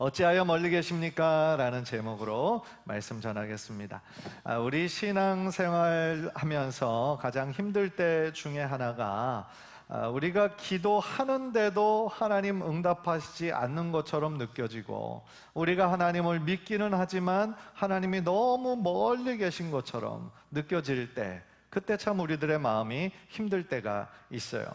어찌하여 멀리 계십니까? 라는 제목으로 말씀 전하겠습니다. 우리 신앙생활 하면서 가장 힘들 때 중에 하나가 우리가 기도하는데도 하나님 응답하시지 않는 것처럼 느껴지고, 우리가 하나님을 믿기는 하지만 하나님이 너무 멀리 계신 것처럼 느껴질 때, 그때 참 우리들의 마음이 힘들 때가 있어요.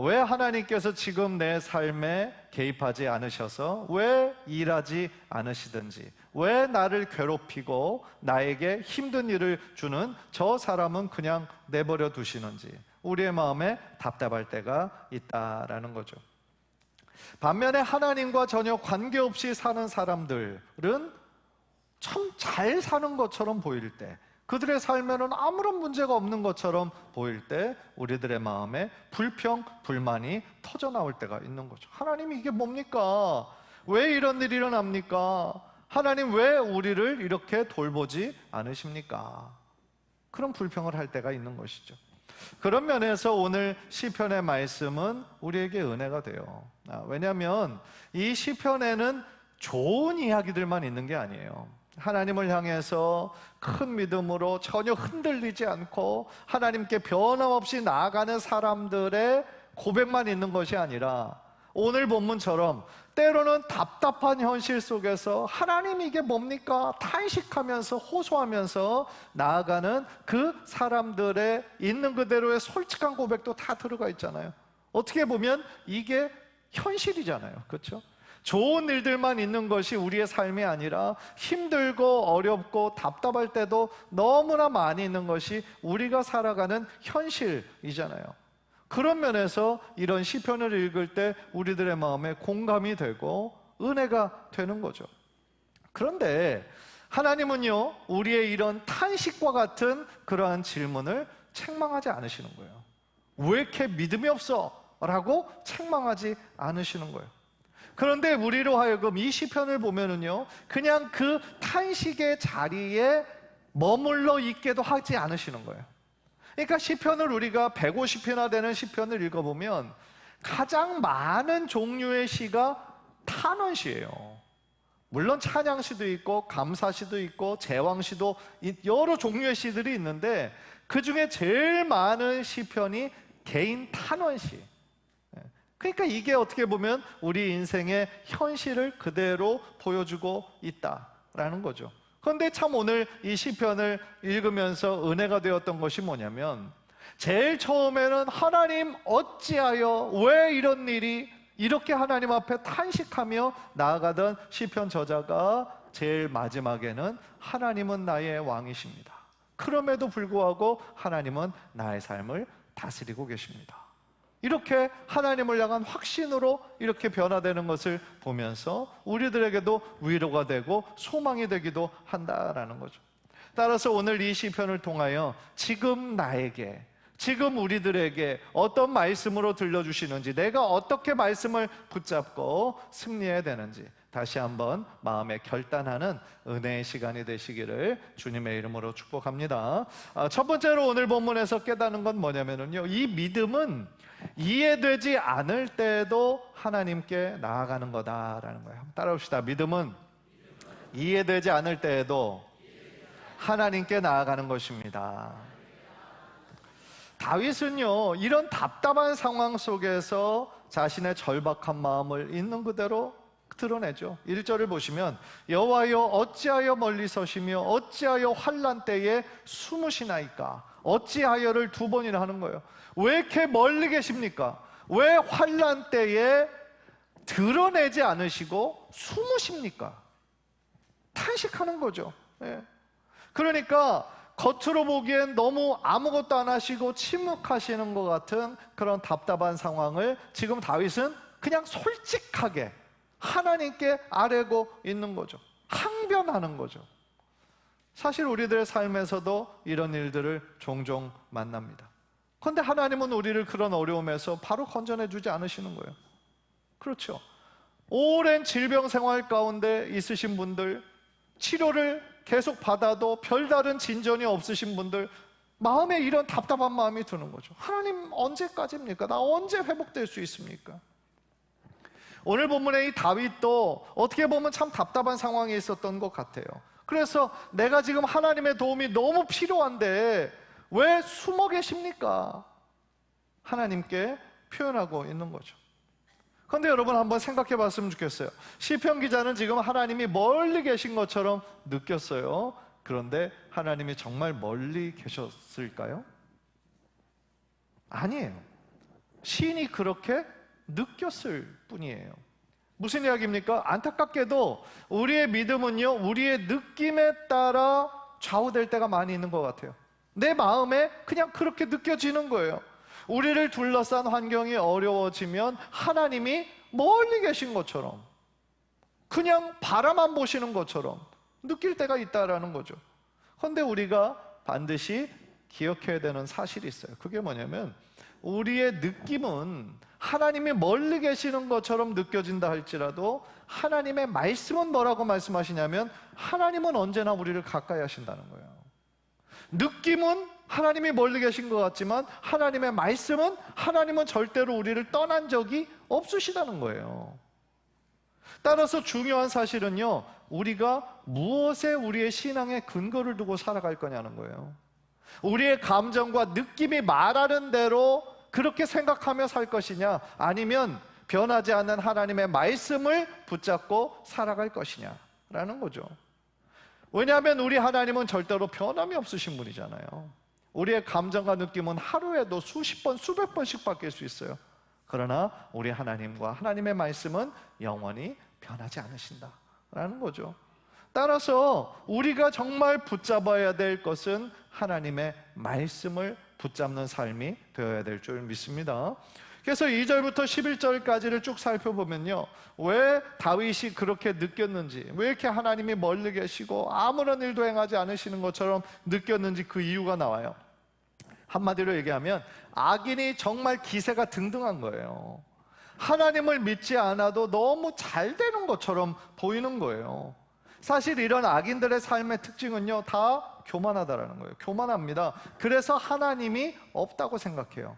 왜 하나님께서 지금 내 삶에 개입하지 않으셔서, 왜 일하지 않으시든지, 왜 나를 괴롭히고 나에게 힘든 일을 주는 저 사람은 그냥 내버려 두시는지 우리의 마음에 답답할 때가 있다라는 거죠. 반면에 하나님과 전혀 관계없이 사는 사람들은 참 잘 사는 것처럼 보일 때, 그들의 삶에는 아무런 문제가 없는 것처럼 보일 때 우리들의 마음에 불평, 불만이 터져나올 때가 있는 거죠. 하나님, 이게 뭡니까? 왜 이런 일이 일어납니까? 하나님, 왜 우리를 이렇게 돌보지 않으십니까? 그런 불평을 할 때가 있는 것이죠. 그런 면에서 오늘 시편의 말씀은 우리에게 은혜가 돼요. 왜냐하면 이 시편에는 좋은 이야기들만 있는 게 아니에요. 하나님을 향해서 큰 믿음으로 전혀 흔들리지 않고 하나님께 변함없이 나아가는 사람들의 고백만 있는 것이 아니라, 오늘 본문처럼 때로는 답답한 현실 속에서 하나님, 이게 뭡니까? 탄식하면서 호소하면서 나아가는 그 사람들의 있는 그대로의 솔직한 고백도 다 들어가 있잖아요. 어떻게 보면 이게 현실이잖아요. 그렇죠? 좋은 일들만 있는 것이 우리의 삶이 아니라 힘들고 어렵고 답답할 때도 너무나 많이 있는 것이 우리가 살아가는 현실이잖아요. 그런 면에서 이런 시편을 읽을 때 우리들의 마음에 공감이 되고 은혜가 되는 거죠. 그런데 하나님은요, 우리의 이런 탄식과 같은 그러한 질문을 책망하지 않으시는 거예요. 왜 이렇게 믿음이 없어? 라고 책망하지 않으시는 거예요. 그런데 우리로 하여금 이 시편을 보면은요, 그냥 그 탄식의 자리에 머물러 있게도 하지 않으시는 거예요. 그러니까 시편을 우리가 150편이나 되는 시편을 읽어보면 가장 많은 종류의 시가 탄원시예요. 물론 찬양시도 있고 감사시도 있고 제왕시도, 여러 종류의 시들이 있는데 그 중에 제일 많은 시편이 개인 탄원시. 그러니까 이게 어떻게 보면 우리 인생의 현실을 그대로 보여주고 있다라는 거죠. 그런데 참 오늘 이 시편을 읽으면서 은혜가 되었던 것이 뭐냐면, 제일 처음에는 하나님, 어찌하여, 왜 이런 일이, 이렇게 하나님 앞에 탄식하며 나아가던 시편 저자가 제일 마지막에는 하나님은 나의 왕이십니다, 그럼에도 불구하고 하나님은 나의 삶을 다스리고 계십니다, 이렇게 하나님을 향한 확신으로 이렇게 변화되는 것을 보면서 우리들에게도 위로가 되고 소망이 되기도 한다라는 거죠. 따라서 오늘 이 시편을 통하여 지금 나에게, 지금 우리들에게 어떤 말씀으로 들려주시는지, 내가 어떻게 말씀을 붙잡고 승리해야 되는지 다시 한번 마음에 결단하는 은혜의 시간이 되시기를 주님의 이름으로 축복합니다. 첫 번째로 오늘 본문에서 깨닫는 건 뭐냐면요, 이 믿음은 이해되지 않을 때에도 하나님께 나아가는 거다라는 거예요. 따라합시다. 믿음은 이해되지 않을 때에도 하나님께 나아가는 것입니다. 다윗은요, 이런 답답한 상황 속에서 자신의 절박한 마음을 있는 그대로 드러내죠. 1절을 보시면 여호와여, 어찌하여 멀리 서시며 어찌하여 환난 때에 숨으시나이까. 어찌하여를 두 번이나 하는 거예요. 왜 이렇게 멀리 계십니까? 왜 환난 때에 드러내지 않으시고 숨으십니까? 탄식하는 거죠. 그러니까 겉으로 보기엔 너무 아무것도 안 하시고 침묵하시는 것 같은 그런 답답한 상황을 지금 다윗은 그냥 솔직하게 하나님께 아뢰고 있는 거죠. 항변하는 거죠. 사실 우리들의 삶에서도 이런 일들을 종종 만납니다. 그런데 하나님은 우리를 그런 어려움에서 바로 건져내 주지 않으시는 거예요. 그렇죠. 오랜 질병 생활 가운데 있으신 분들, 치료를 계속 받아도 별다른 진전이 없으신 분들, 마음에 이런 답답한 마음이 드는 거죠. 하나님, 언제까지입니까? 나 언제 회복될 수 있습니까? 오늘 본문의 이 다윗도 어떻게 보면 참 답답한 상황에 있었던 것 같아요. 그래서 내가 지금 하나님의 도움이 너무 필요한데 왜 숨어 계십니까? 하나님께 표현하고 있는 거죠. 그런데 여러분 한번 생각해 봤으면 좋겠어요. 시편 기자는 지금 하나님이 멀리 계신 것처럼 느꼈어요. 그런데 하나님이 정말 멀리 계셨을까요? 아니에요. 시인이 그렇게 느꼈을 뿐이에요. 무슨 이야기입니까? 안타깝게도 우리의 믿음은요, 우리의 느낌에 따라 좌우될 때가 많이 있는 것 같아요. 내 마음에 그냥 그렇게 느껴지는 거예요. 우리를 둘러싼 환경이 어려워지면 하나님이 멀리 계신 것처럼, 그냥 바라만 보시는 것처럼 느낄 때가 있다라는 거죠. 그런데 우리가 반드시 기억해야 되는 사실이 있어요. 그게 뭐냐면 우리의 느낌은 하나님이 멀리 계시는 것처럼 느껴진다 할지라도 하나님의 말씀은 뭐라고 말씀하시냐면 하나님은 언제나 우리를 가까이 하신다는 거예요. 느낌은 하나님이 멀리 계신 것 같지만 하나님의 말씀은 하나님은 절대로 우리를 떠난 적이 없으시다는 거예요. 따라서 중요한 사실은요, 우리가 무엇에 우리의 신앙의 근거를 두고 살아갈 거냐는 거예요. 우리의 감정과 느낌이 말하는 대로 그렇게 생각하며 살 것이냐, 아니면 변하지 않는 하나님의 말씀을 붙잡고 살아갈 것이냐라는 거죠. 왜냐하면 우리 하나님은 절대로 변함이 없으신 분이잖아요. 우리의 감정과 느낌은 하루에도 수십 번, 수백 번씩 바뀔 수 있어요. 그러나 우리 하나님과 하나님의 말씀은 영원히 변하지 않으신다라는 거죠. 따라서 우리가 정말 붙잡아야 될 것은 하나님의 말씀을 붙잡는 삶이 되어야 될 줄 믿습니다. 그래서 2절부터 11절까지를 쭉 살펴보면요, 왜 다윗이 그렇게 느꼈는지, 왜 이렇게 하나님이 멀리 계시고 아무런 일도 행하지 않으시는 것처럼 느꼈는지 그 이유가 나와요. 한마디로 얘기하면 악인이 정말 기세가 등등한 거예요. 하나님을 믿지 않아도 너무 잘 되는 것처럼 보이는 거예요. 사실 이런 악인들의 삶의 특징은요, 다 교만하다라는 거예요. 교만합니다. 그래서 하나님이 없다고 생각해요.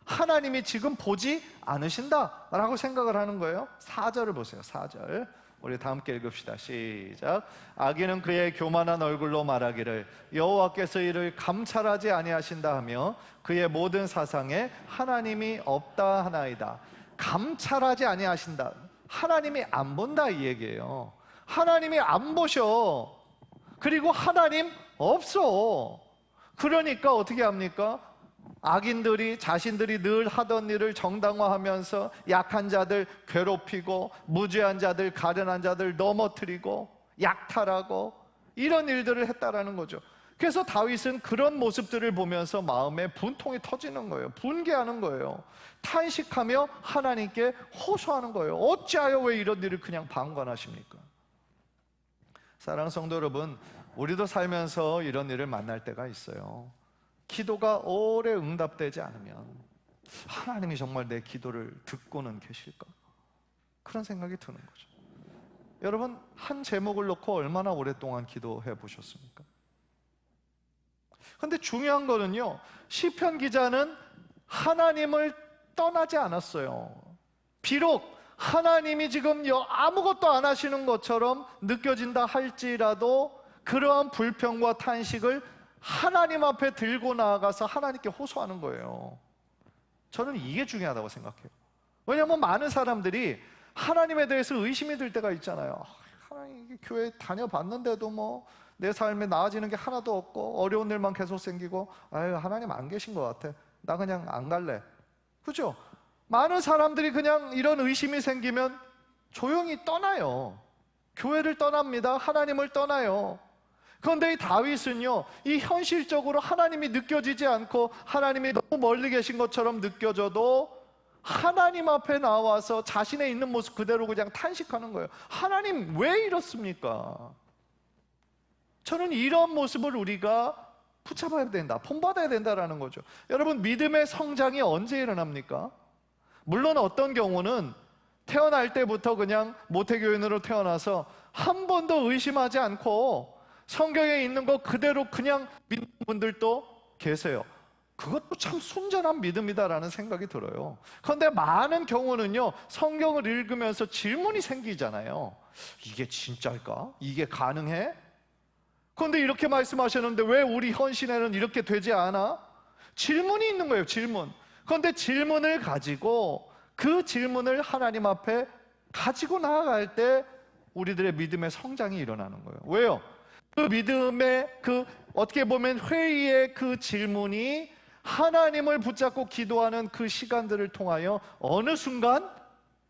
하나님이 지금 보지 않으신다라고 생각을 하는 거예요. 4절을 보세요. 4절 우리 다 함께 읽읍시다. 시작. 악인은 그의 교만한 얼굴로 말하기를 여호와께서 이를 감찰하지 아니하신다 하며 그의 모든 사상에 하나님이 없다 하나이다. 감찰하지 아니하신다, 하나님이 안 본다 이 얘기예요. 하나님이 안 보셔. 그리고 하나님 없어. 그러니까 어떻게 합니까? 악인들이 자신들이 늘 하던 일을 정당화하면서 약한 자들 괴롭히고 무죄한 자들, 가련한 자들 넘어뜨리고 약탈하고 이런 일들을 했다라는 거죠. 그래서 다윗은 그런 모습들을 보면서 마음에 분통이 터지는 거예요. 분개하는 거예요. 탄식하며 하나님께 호소하는 거예요. 어찌하여 왜 이런 일을 그냥 방관하십니까? 사랑하는 성도 여러분, 우리도 살면서 이런 일을 만날 때가 있어요. 기도가 오래 응답되지 않으면 하나님이 정말 내 기도를 듣고는 계실까? 그런 생각이 드는 거죠. 여러분, 한 제목을 놓고 얼마나 오랫동안 기도해 보셨습니까? 그런데 중요한 거는요, 시편 기자는 하나님을 떠나지 않았어요. 비록 하나님이 지금 아무것도 안 하시는 것처럼 느껴진다 할지라도 그러한 불평과 탄식을 하나님 앞에 들고 나아가서 하나님께 호소하는 거예요. 저는 이게 중요하다고 생각해요. 왜냐하면 많은 사람들이 하나님에 대해서 의심이 들 때가 있잖아요. 하나님, 교회 다녀봤는데도 뭐 내 삶에 나아지는 게 하나도 없고 어려운 일만 계속 생기고, 아유, 하나님 안 계신 것 같아, 나 그냥 안 갈래. 그죠? 많은 사람들이 그냥 이런 의심이 생기면 조용히 떠나요. 교회를 떠납니다. 하나님을 떠나요. 그런데 이 다윗은요, 이 현실적으로 하나님이 느껴지지 않고 하나님이 너무 멀리 계신 것처럼 느껴져도 하나님 앞에 나와서 자신의 있는 모습 그대로 그냥 탄식하는 거예요. 하나님 왜 이렇습니까? 저는 이런 모습을 우리가 붙잡아야 된다, 본받아야 된다라는 거죠. 여러분, 믿음의 성장이 언제 일어납니까? 물론 어떤 경우는 태어날 때부터 그냥 모태교인으로 태어나서 한 번도 의심하지 않고 성경에 있는 거 그대로 그냥 믿는 분들도 계세요. 그것도 참 순전한 믿음이다라는 생각이 들어요. 그런데 많은 경우는요, 성경을 읽으면서 질문이 생기잖아요. 이게 진짜일까? 이게 가능해? 그런데 이렇게 말씀하셨는데 왜 우리 현 시대는 이렇게 되지 않아? 질문이 있는 거예요, 질문. 그런데 질문을 가지고 그 질문을 하나님 앞에 가지고 나아갈 때 우리들의 믿음의 성장이 일어나는 거예요. 왜요? 그 믿음의 어떻게 보면 회의의 그 질문이 하나님을 붙잡고 기도하는 그 시간들을 통하여 어느 순간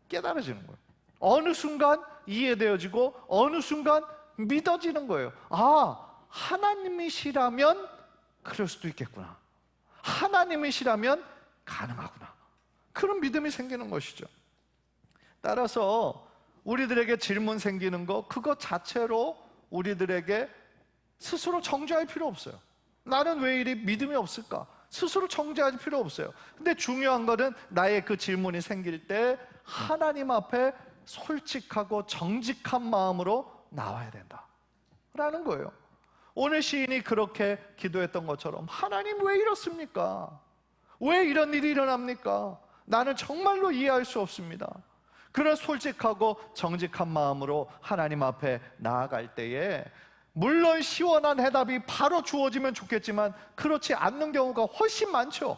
깨달아지는 거예요. 어느 순간 이해되어지고 어느 순간 믿어지는 거예요. 아, 하나님이시라면 그럴 수도 있겠구나. 하나님이시라면 가능하구나. 그런 믿음이 생기는 것이죠. 따라서 우리들에게 질문 생기는 거, 그것 자체로 우리들에게 스스로 정죄할 필요 없어요. 나는 왜 이리 믿음이 없을까? 스스로 정죄할 필요 없어요. 근데 중요한 거는 나의 그 질문이 생길 때 하나님 앞에 솔직하고 정직한 마음으로 나와야 된다 라는 거예요. 오늘 시인이 그렇게 기도했던 것처럼, 하나님 왜 이렇습니까? 왜 이런 일이 일어납니까? 나는 정말로 이해할 수 없습니다. 그런 솔직하고 정직한 마음으로 하나님 앞에 나아갈 때에 물론 시원한 해답이 바로 주어지면 좋겠지만 그렇지 않는 경우가 훨씬 많죠.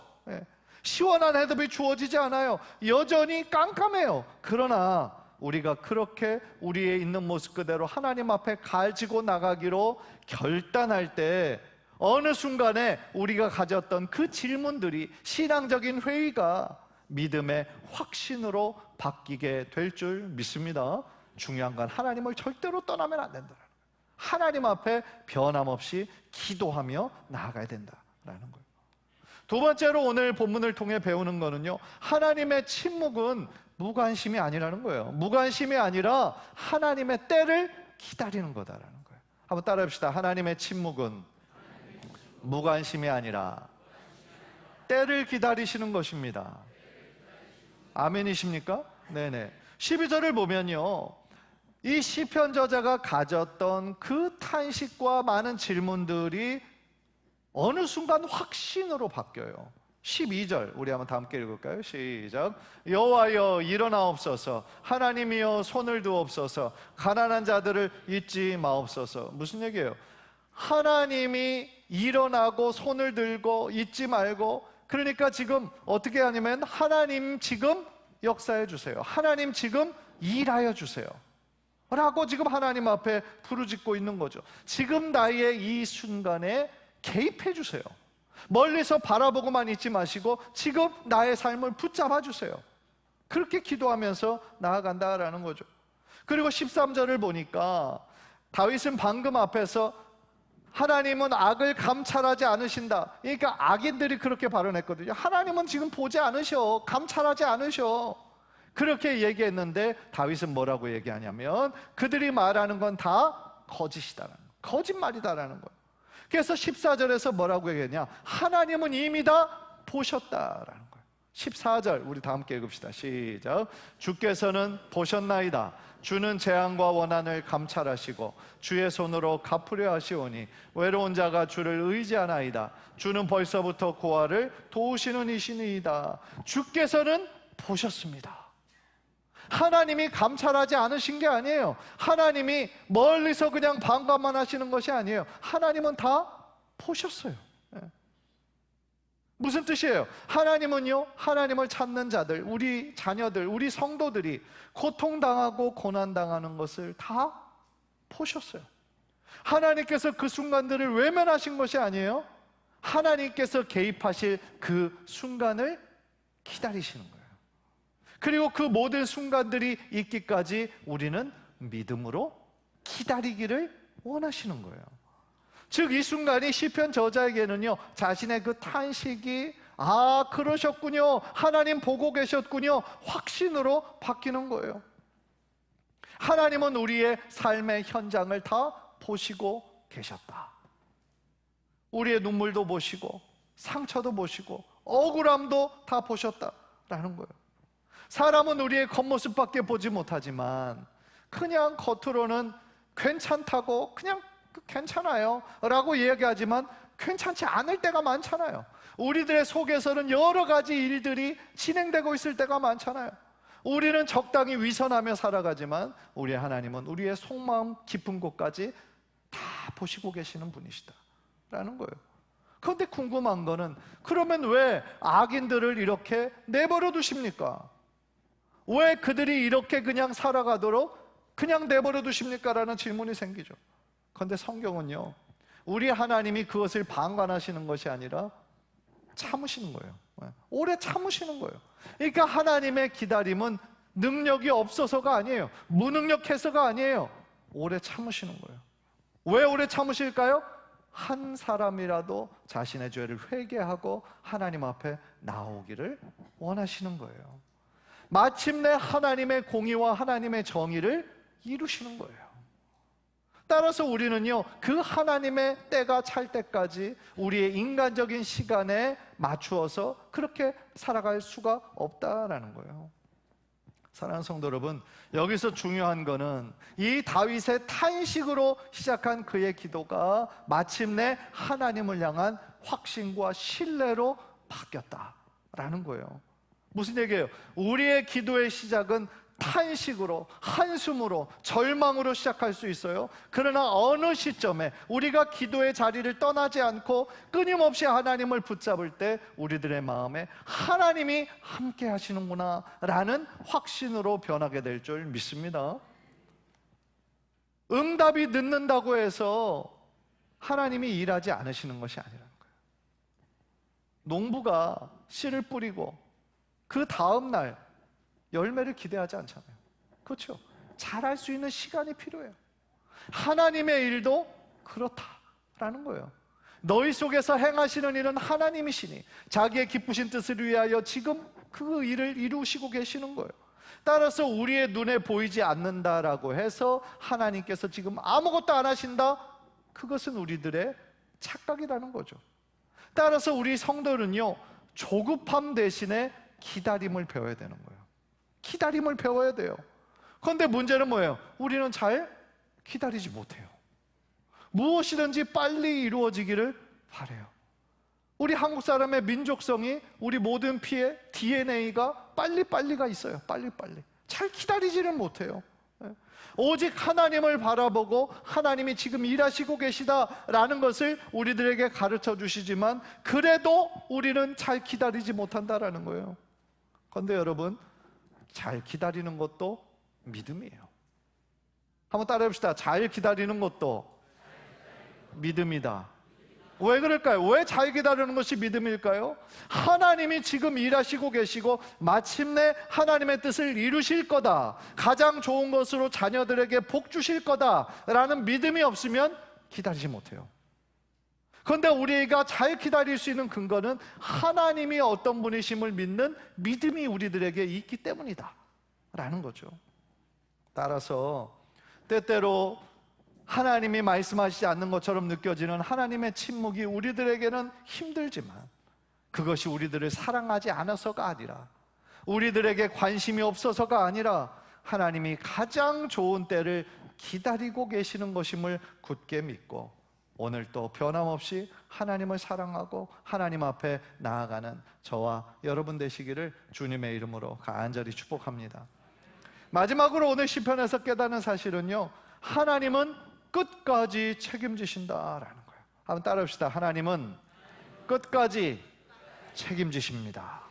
시원한 해답이 주어지지 않아요. 여전히 깜깜해요. 그러나 우리가 그렇게 우리의 있는 모습 그대로 하나님 앞에 가지고 나가기로 결단할 때 어느 순간에 우리가 가졌던 그 질문들이, 신앙적인 회의가 믿음의 확신으로 바뀌게 될 줄 믿습니다. 중요한 건 하나님을 절대로 떠나면 안 된다. 하나님 앞에 변함없이 기도하며 나아가야 된다라는 거예요. 두 번째로 오늘 본문을 통해 배우는 거는요, 하나님의 침묵은 무관심이 아니라는 거예요. 무관심이 아니라 하나님의 때를 기다리는 거다라는 거예요. 한번 따라해 봅시다. 하나님의 침묵은 무관심이 아니라 때를 기다리시는 것입니다. 아멘이십니까? 네네. 12절을 보면요, 이 시편 저자가 가졌던 그 탄식과 많은 질문들이 어느 순간 확신으로 바뀌어요. 12절 우리 한번 다 함께 읽을까요? 시작. 여호와여 일어나옵소서, 하나님이여 손을 두옵소서, 가난한 자들을 잊지 마옵소서. 무슨 얘기예요? 하나님이 일어나고 손을 들고 잊지 말고, 그러니까 지금 어떻게 하냐면 하나님 지금 역사해 주세요, 하나님 지금 일하여 주세요 라고 지금 하나님 앞에 부르짖고 있는 거죠. 지금 나의 이 순간에 개입해 주세요. 멀리서 바라보고만 있지 마시고 지금 나의 삶을 붙잡아 주세요. 그렇게 기도하면서 나아간다라는 거죠. 그리고 13절을 보니까 다윗은 방금 앞에서 하나님은 악을 감찰하지 않으신다, 그러니까 악인들이 그렇게 발언했거든요. 하나님은 지금 보지 않으셔, 감찰하지 않으셔, 그렇게 얘기했는데 다윗은 뭐라고 얘기하냐면 그들이 말하는 건 다 거짓이다라는 거예요. 거짓말이다라는 거예요. 그래서 14절에서 뭐라고 얘기했냐, 하나님은 이미 다 보셨다라는 거예요. 14절 우리 다 함께 읽읍시다. 시작. 주께서는 보셨나이다. 주는 재앙과 원한을 감찰하시고 주의 손으로 갚으려 하시오니 외로운 자가 주를 의지하나이다. 주는 벌써부터 고아를 도우시는 이시니이다. 주께서는 보셨습니다. 하나님이 감찰하지 않으신 게 아니에요. 하나님이 멀리서 그냥 방관만 하시는 것이 아니에요. 하나님은 다 보셨어요. 무슨 뜻이에요? 하나님은요, 하나님을 찾는 자들, 우리 자녀들, 우리 성도들이 고통당하고 고난당하는 것을 다 보셨어요. 하나님께서 그 순간들을 외면하신 것이 아니에요. 하나님께서 개입하실 그 순간을 기다리시는 거예요. 그리고 그 모든 순간들이 있기까지 우리는 믿음으로 기다리기를 원하시는 거예요. 즉 이 순간이 시편 저자에게는요, 자신의 그 탄식이 아 그러셨군요, 하나님 보고 계셨군요, 확신으로 바뀌는 거예요. 하나님은 우리의 삶의 현장을 다 보시고 계셨다. 우리의 눈물도 보시고 상처도 보시고 억울함도 다 보셨다라는 거예요. 사람은 우리의 겉모습밖에 보지 못하지만 그냥 겉으로는 괜찮다고, 그냥 괜찮아요 라고 이야기하지만 괜찮지 않을 때가 많잖아요. 우리들의 속에서는 여러 가지 일들이 진행되고 있을 때가 많잖아요. 우리는 적당히 위선하며 살아가지만 우리 하나님은 우리의 속마음 깊은 곳까지 다 보시고 계시는 분이시다라는 거예요. 그런데 궁금한 거는, 그러면 왜 악인들을 이렇게 내버려 두십니까? 왜 그들이 이렇게 그냥 살아가도록 그냥 내버려 두십니까? 라는 질문이 생기죠. 그런데 성경은요, 우리 하나님이 그것을 방관하시는 것이 아니라 참으시는 거예요. 오래 참으시는 거예요. 그러니까 하나님의 기다림은 능력이 없어서가 아니에요. 무능력해서가 아니에요. 오래 참으시는 거예요. 왜 오래 참으실까요? 한 사람이라도 자신의 죄를 회개하고 하나님 앞에 나오기를 원하시는 거예요. 마침내 하나님의 공의와 하나님의 정의를 이루시는 거예요. 따라서 우리는요, 그 하나님의 때가 찰 때까지 우리의 인간적인 시간에 맞추어서 그렇게 살아갈 수가 없다라는 거예요. 사랑하는 성도 여러분, 여기서 중요한 거는 이 다윗의 탄식으로 시작한 그의 기도가 마침내 하나님을 향한 확신과 신뢰로 바뀌었다라는 거예요. 무슨 얘기예요? 우리의 기도의 시작은 탄식으로, 한숨으로, 절망으로 시작할 수 있어요. 그러나 어느 시점에 우리가 기도의 자리를 떠나지 않고 끊임없이 하나님을 붙잡을 때 우리들의 마음에 하나님이 함께 하시는구나 라는 확신으로 변하게 될 줄 믿습니다. 응답이 늦는다고 해서 하나님이 일하지 않으시는 것이 아니라는 거예요. 농부가 씨를 뿌리고 그 다음 날 열매를 기대하지 않잖아요. 그렇죠? 잘할 수 있는 시간이 필요해요. 하나님의 일도 그렇다라는 거예요. 너희 속에서 행하시는 일은 하나님이시니 자기의 기쁘신 뜻을 위하여 지금 그 일을 이루시고 계시는 거예요. 따라서 우리의 눈에 보이지 않는다라고 해서 하나님께서 지금 아무것도 안 하신다? 그것은 우리들의 착각이라는 거죠. 따라서 우리 성도는요, 조급함 대신에 기다림을 배워야 되는 거예요. 기다림을 배워야 돼요. 그런데 문제는 뭐예요? 우리는 잘 기다리지 못해요. 무엇이든지 빨리 이루어지기를 바라요. 우리 한국 사람의 민족성이, 우리 모든 피의 DNA가 빨리빨리가 있어요. 빨리빨리. 잘 기다리지는 못해요. 오직 하나님을 바라보고 하나님이 지금 일하시고 계시다라는 것을 우리들에게 가르쳐 주시지만 그래도 우리는 잘 기다리지 못한다라는 거예요. 그런데 여러분, 잘 기다리는 것도 믿음이에요. 한번 따라해 봅시다. 잘 기다리는 것도 믿음이다. 왜 그럴까요? 왜 잘 기다리는 것이 믿음일까요? 하나님이 지금 일하시고 계시고 마침내 하나님의 뜻을 이루실 거다, 가장 좋은 것으로 자녀들에게 복 주실 거다라는 믿음이 없으면 기다리지 못해요. 그런데 우리가 잘 기다릴 수 있는 근거는 하나님이 어떤 분이심을 믿는 믿음이 우리들에게 있기 때문이다 라는 거죠. 따라서 때때로 하나님이 말씀하시지 않는 것처럼 느껴지는 하나님의 침묵이 우리들에게는 힘들지만 그것이 우리들을 사랑하지 않아서가 아니라, 우리들에게 관심이 없어서가 아니라 하나님이 가장 좋은 때를 기다리고 계시는 것임을 굳게 믿고 오늘도 변함없이 하나님을 사랑하고 하나님 앞에 나아가는 저와 여러분 되시기를 주님의 이름으로 간절히 축복합니다. 마지막으로 오늘 시편에서 깨닫는 사실은요, 하나님은 끝까지 책임지신다라는 거예요. 한번 따라합시다. 하나님은 끝까지 책임지십니다.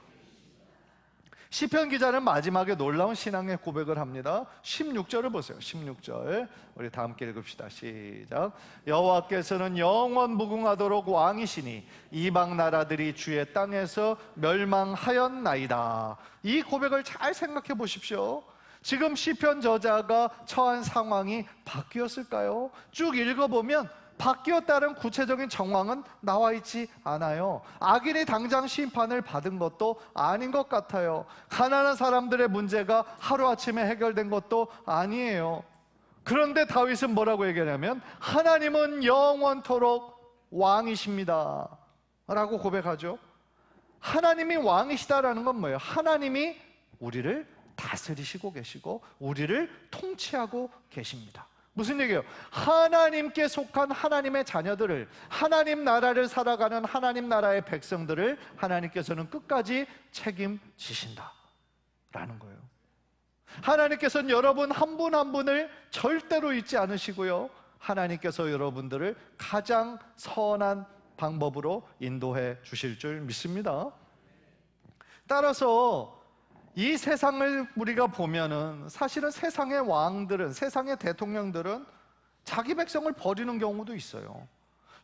시편 기자는 마지막에 놀라운 신앙의 고백을 합니다. 16절을 보세요. 16절 우리 다 함께 읽읍시다. 시작. 여호와께서는 영원 무궁하도록 왕이시니 이방 나라들이 주의 땅에서 멸망하였나이다. 이 고백을 잘 생각해 보십시오. 지금 시편 저자가 처한 상황이 바뀌었을까요? 쭉 읽어보면 바뀌었다는 구체적인 정황은 나와 있지 않아요. 악인이 당장 심판을 받은 것도 아닌 것 같아요. 가난한 사람들의 문제가 하루아침에 해결된 것도 아니에요. 그런데 다윗은 뭐라고 얘기하냐면 하나님은 영원토록 왕이십니다 라고 고백하죠. 하나님이 왕이시다라는 건 뭐예요? 하나님이 우리를 다스리시고 계시고 우리를 통치하고 계십니다. 무슨 얘기예요? 하나님께 속한 하나님의 자녀들을, 하나님 나라를 살아가는 하나님 나라의 백성들을 하나님께서는 끝까지 책임지신다 라는 거예요. 하나님께서는 여러분 한 분 한 분을 절대로 잊지 않으시고요, 하나님께서 여러분들을 가장 선한 방법으로 인도해 주실 줄 믿습니다. 따라서 이 세상을 우리가 보면은 사실은 세상의 왕들은, 세상의 대통령들은 자기 백성을 버리는 경우도 있어요.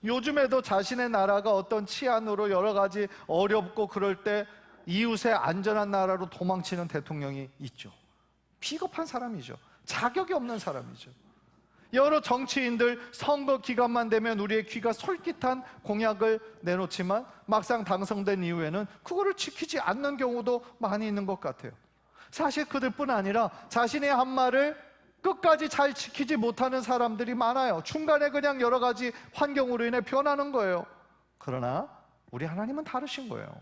요즘에도 자신의 나라가 어떤 치안으로 여러 가지 어렵고 그럴 때 이웃의 안전한 나라로 도망치는 대통령이 있죠. 비겁한 사람이죠. 자격이 없는 사람이죠. 여러 정치인들 선거 기간만 되면 우리의 귀가 솔깃한 공약을 내놓지만 막상 당선된 이후에는 그거를 지키지 않는 경우도 많이 있는 것 같아요. 사실 그들뿐 아니라 자신의 한 말을 끝까지 잘 지키지 못하는 사람들이 많아요. 중간에 그냥 여러 가지 환경으로 인해 변하는 거예요. 그러나 우리 하나님은 다르신 거예요.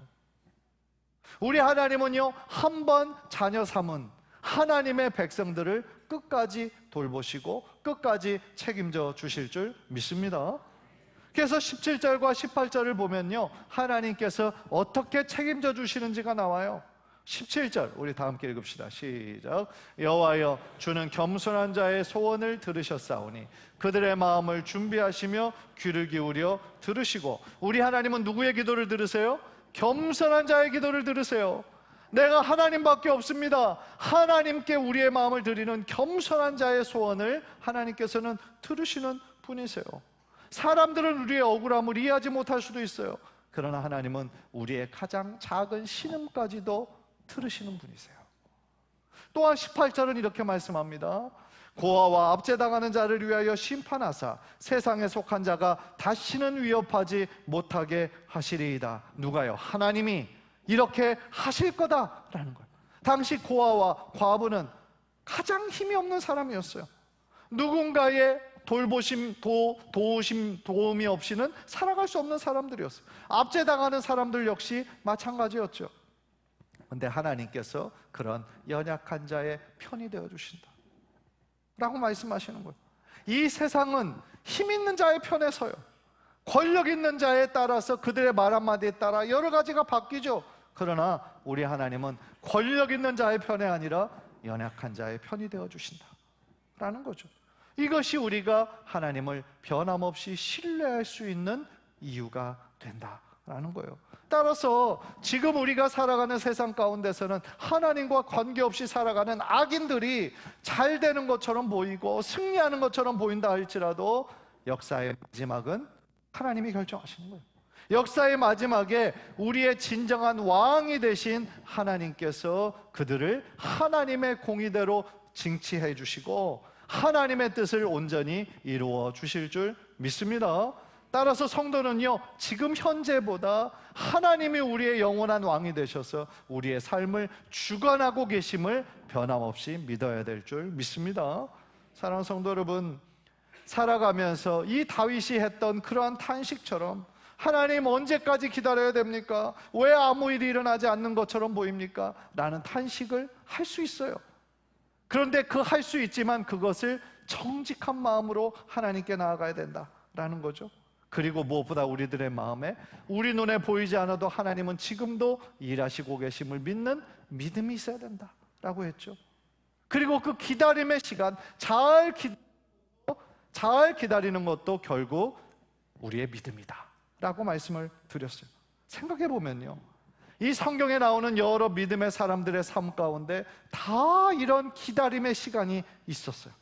우리 하나님은요, 한 번 자녀 삼은 하나님의 백성들을 끝까지 돌보시고 끝까지 책임져 주실 줄 믿습니다. 그래서 17절과 18절을 보면요, 하나님께서 어떻게 책임져 주시는지가 나와요. 17절 우리 다 함께 읽읍시다. 시작. 여호와여, 주는 겸손한 자의 소원을 들으셨사오니 그들의 마음을 준비하시며 귀를 기울여 들으시고. 우리 하나님은 누구의 기도를 들으세요? 겸손한 자의 기도를 들으세요. 내가 하나님밖에 없습니다. 하나님께 우리의 마음을 드리는 겸손한 자의 소원을 하나님께서는 들으시는 분이세요. 사람들은 우리의 억울함을 이해하지 못할 수도 있어요. 그러나 하나님은 우리의 가장 작은 신음까지도 들으시는 분이세요. 또한 18절은 이렇게 말씀합니다. 고아와 압제당하는 자를 위하여 심판하사 세상에 속한 자가 다시는 위협하지 못하게 하시리이다. 누가요? 하나님이 이렇게 하실 거다라는 거예요. 당시 고아와 과부는 가장 힘이 없는 사람이었어요. 누군가의 돌보심, 도움이 없이는 살아갈 수 없는 사람들이었어요. 압제당하는 사람들 역시 마찬가지였죠. 그런데 하나님께서 그런 연약한 자의 편이 되어주신다 라고 말씀하시는 거예요. 이 세상은 힘 있는 자의 편에 서요. 권력 있는 자에 따라서 그들의 말 한마디에 따라 여러 가지가 바뀌죠. 그러나 우리 하나님은 권력 있는 자의 편이 아니라 연약한 자의 편이 되어주신다 라는 거죠. 이것이 우리가 하나님을 변함없이 신뢰할 수 있는 이유가 된다라는 거예요. 따라서 지금 우리가 살아가는 세상 가운데서는 하나님과 관계없이 살아가는 악인들이 잘 되는 것처럼 보이고 승리하는 것처럼 보인다 할지라도 역사의 마지막은 하나님이 결정하시는 거예요. 역사의 마지막에 우리의 진정한 왕이 되신 하나님께서 그들을 하나님의 공의대로 징치해 주시고 하나님의 뜻을 온전히 이루어 주실 줄 믿습니다. 따라서 성도는요, 지금 현재보다 하나님이 우리의 영원한 왕이 되셔서 우리의 삶을 주관하고 계심을 변함없이 믿어야 될 줄 믿습니다. 사랑하는 성도 여러분, 살아가면서 이 다윗이 했던 그러한 탄식처럼 하나님 언제까지 기다려야 됩니까? 왜 아무 일이 일어나지 않는 것처럼 보입니까? 라는 탄식을 할 수 있어요. 그런데 그 할 수 있지만 그것을 정직한 마음으로 하나님께 나아가야 된다라는 거죠. 그리고 무엇보다 우리들의 마음에 우리 눈에 보이지 않아도 하나님은 지금도 일하시고 계심을 믿는 믿음이 있어야 된다라고 했죠. 그리고 그 기다림의 시간 잘 기다리는 것도 결국 우리의 믿음이다 라고 말씀을 드렸어요. 생각해 보면요, 이 성경에 나오는 여러 믿음의 사람들의 삶 가운데 다 이런 기다림의 시간이 있었어요.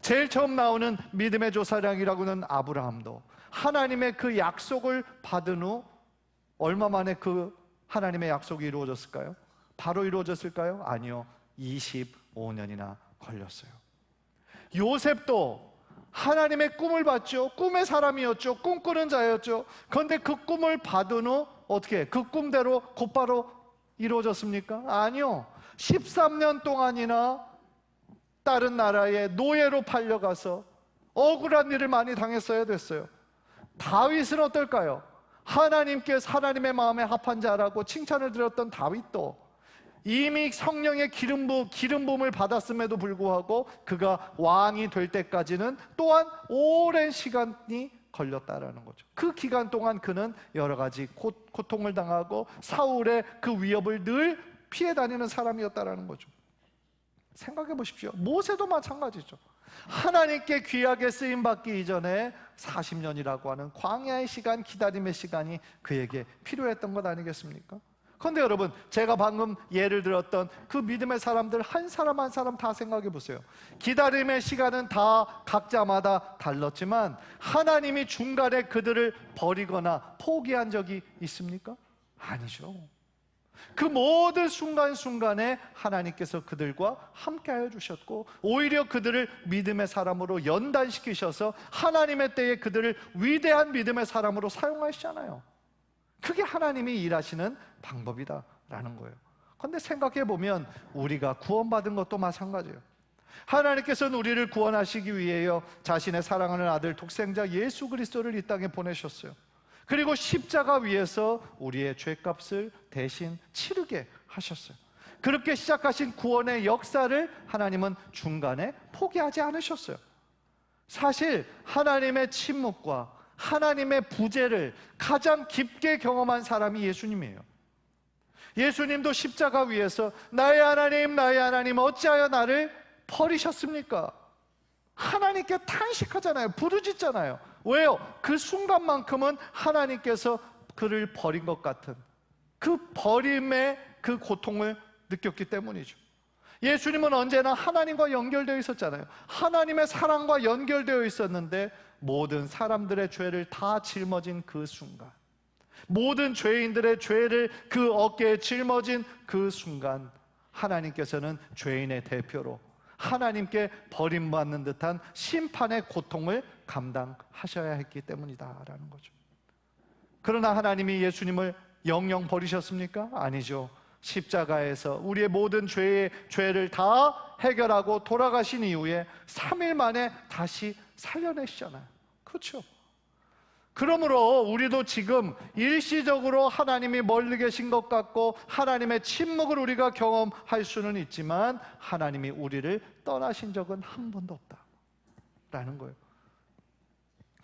제일 처음 나오는 믿음의 조사량이라고는 아브라함도 하나님의 그 약속을 받은 후 얼마 만에 그 하나님의 약속이 이루어졌을까요? 바로 이루어졌을까요? 아니요, 25년이나 걸렸어요. 요셉도 하나님의 꿈을 봤죠. 꿈의 사람이었죠. 꿈꾸는 자였죠. 그런데 그 꿈을 받은 후 어떻게 그 꿈대로 곧바로 이루어졌습니까? 아니요, 13년 동안이나 다른 나라에 노예로 팔려가서 억울한 일을 많이 당했어야 됐어요. 다윗은 어떨까요? 하나님께서 하나님의 마음에 합한 자라고 칭찬을 드렸던 다윗도 이미 성령의 기름 부음을 받았음에도 불구하고 그가 왕이 될 때까지는 또한 오랜 시간이 걸렸다라는 거죠. 그 기간 동안 그는 여러 가지 고통을 당하고 사울의 그 위협을 늘 피해 다니는 사람이었다라는 거죠. 생각해 보십시오. 모세도 마찬가지죠. 하나님께 귀하게 쓰임받기 이전에 40년이라고 하는 광야의 시간, 기다림의 시간이 그에게 필요했던 것 아니겠습니까? 그런데 여러분, 제가 방금 예를 들었던 그 믿음의 사람들 한 사람 한 사람 다 생각해 보세요. 기다림의 시간은 다 각자마다 달랐지만 하나님이 중간에 그들을 버리거나 포기한 적이 있습니까? 아니죠. 그 모든 순간순간에 하나님께서 그들과 함께하여 주셨고 오히려 그들을 믿음의 사람으로 연단시키셔서 하나님의 때에 그들을 위대한 믿음의 사람으로 사용하시잖아요. 그게 하나님이 일하시는 방법이다라는 거예요. 그런데 생각해 보면 우리가 구원받은 것도 마찬가지예요. 하나님께서는 우리를 구원하시기 위해요 자신의 사랑하는 아들 독생자 예수 그리스도를 이 땅에 보내셨어요. 그리고 십자가 위에서 우리의 죄값을 대신 치르게 하셨어요. 그렇게 시작하신 구원의 역사를 하나님은 중간에 포기하지 않으셨어요. 사실 하나님의 침묵과 하나님의 부재를 가장 깊게 경험한 사람이 예수님이에요. 예수님도 십자가 위에서 나의 하나님 어찌하여 나를 버리셨습니까? 하나님께 탄식하잖아요. 부르짖잖아요. 왜요? 그 순간만큼은 하나님께서 그를 버린 것 같은 그 버림의 그 고통을 느꼈기 때문이죠. 예수님은 언제나 하나님과 연결되어 있었잖아요. 하나님의 사랑과 연결되어 있었는데 모든 사람들의 죄를 다 짊어진 그 순간, 모든 죄인들의 죄를 그 어깨에 짊어진 그 순간, 하나님께서는 죄인의 대표로 하나님께 버림받는 듯한 심판의 고통을 감당하셔야 했기 때문이다라는 거죠. 그러나 하나님이 예수님을 영영 버리셨습니까? 아니죠. 십자가에서 우리의 모든 죄를 다 해결하고 돌아가신 이후에 3일 만에 다시 살려내시잖아요. 그렇죠? 그러므로 우리도 지금 일시적으로 하나님이 멀리 계신 것 같고 하나님의 침묵을 우리가 경험할 수는 있지만 하나님이 우리를 떠나신 적은 한 번도 없다라는 거예요.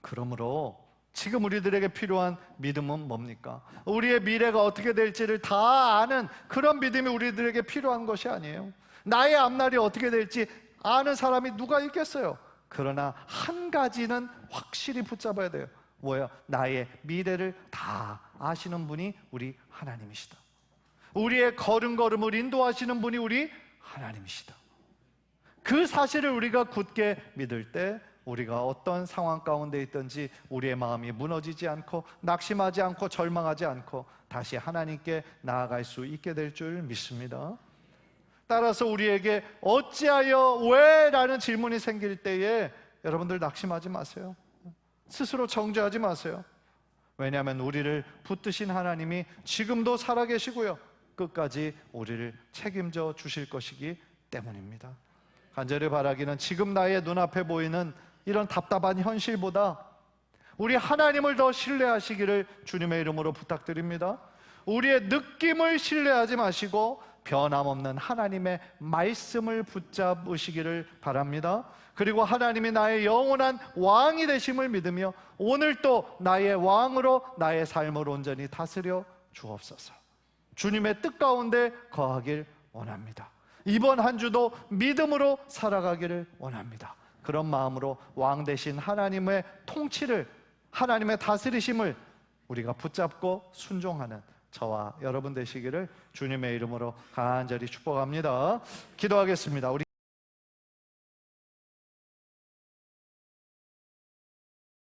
그러므로 지금 우리들에게 필요한 믿음은 뭡니까? 우리의 미래가 어떻게 될지를 다 아는 그런 믿음이 우리들에게 필요한 것이 아니에요. 나의 앞날이 어떻게 될지 아는 사람이 누가 있겠어요? 그러나 한 가지는 확실히 붙잡아야 돼요. 뭐예요? 나의 미래를 다 아시는 분이 우리 하나님이시다. 우리의 걸음걸음을 인도하시는 분이 우리 하나님이시다. 그 사실을 우리가 굳게 믿을 때 우리가 어떤 상황 가운데 있든지 우리의 마음이 무너지지 않고 낙심하지 않고 절망하지 않고 다시 하나님께 나아갈 수 있게 될 줄 믿습니다. 따라서 우리에게 어찌하여 왜? 라는 질문이 생길 때에 여러분들 낙심하지 마세요. 스스로 정죄하지 마세요. 왜냐하면 우리를 붙드신 하나님이 지금도 살아계시고요 끝까지 우리를 책임져 주실 것이기 때문입니다. 간절히 바라기는 지금 나의 눈앞에 보이는 이런 답답한 현실보다 우리 하나님을 더 신뢰하시기를 주님의 이름으로 부탁드립니다. 우리의 느낌을 신뢰하지 마시고 변함없는 하나님의 말씀을 붙잡으시기를 바랍니다. 그리고 하나님이 나의 영원한 왕이 되심을 믿으며 오늘 또 나의 왕으로 나의 삶을 온전히 다스려 주옵소서. 주님의 뜻 가운데 거하길 원합니다. 이번 한 주도 믿음으로 살아가기를 원합니다. 그런 마음으로 왕 되신 하나님의 통치를, 하나님의 다스리심을 우리가 붙잡고 순종하는 저와 여러분 되시기를 주님의 이름으로 간절히 축복합니다. 기도하겠습니다.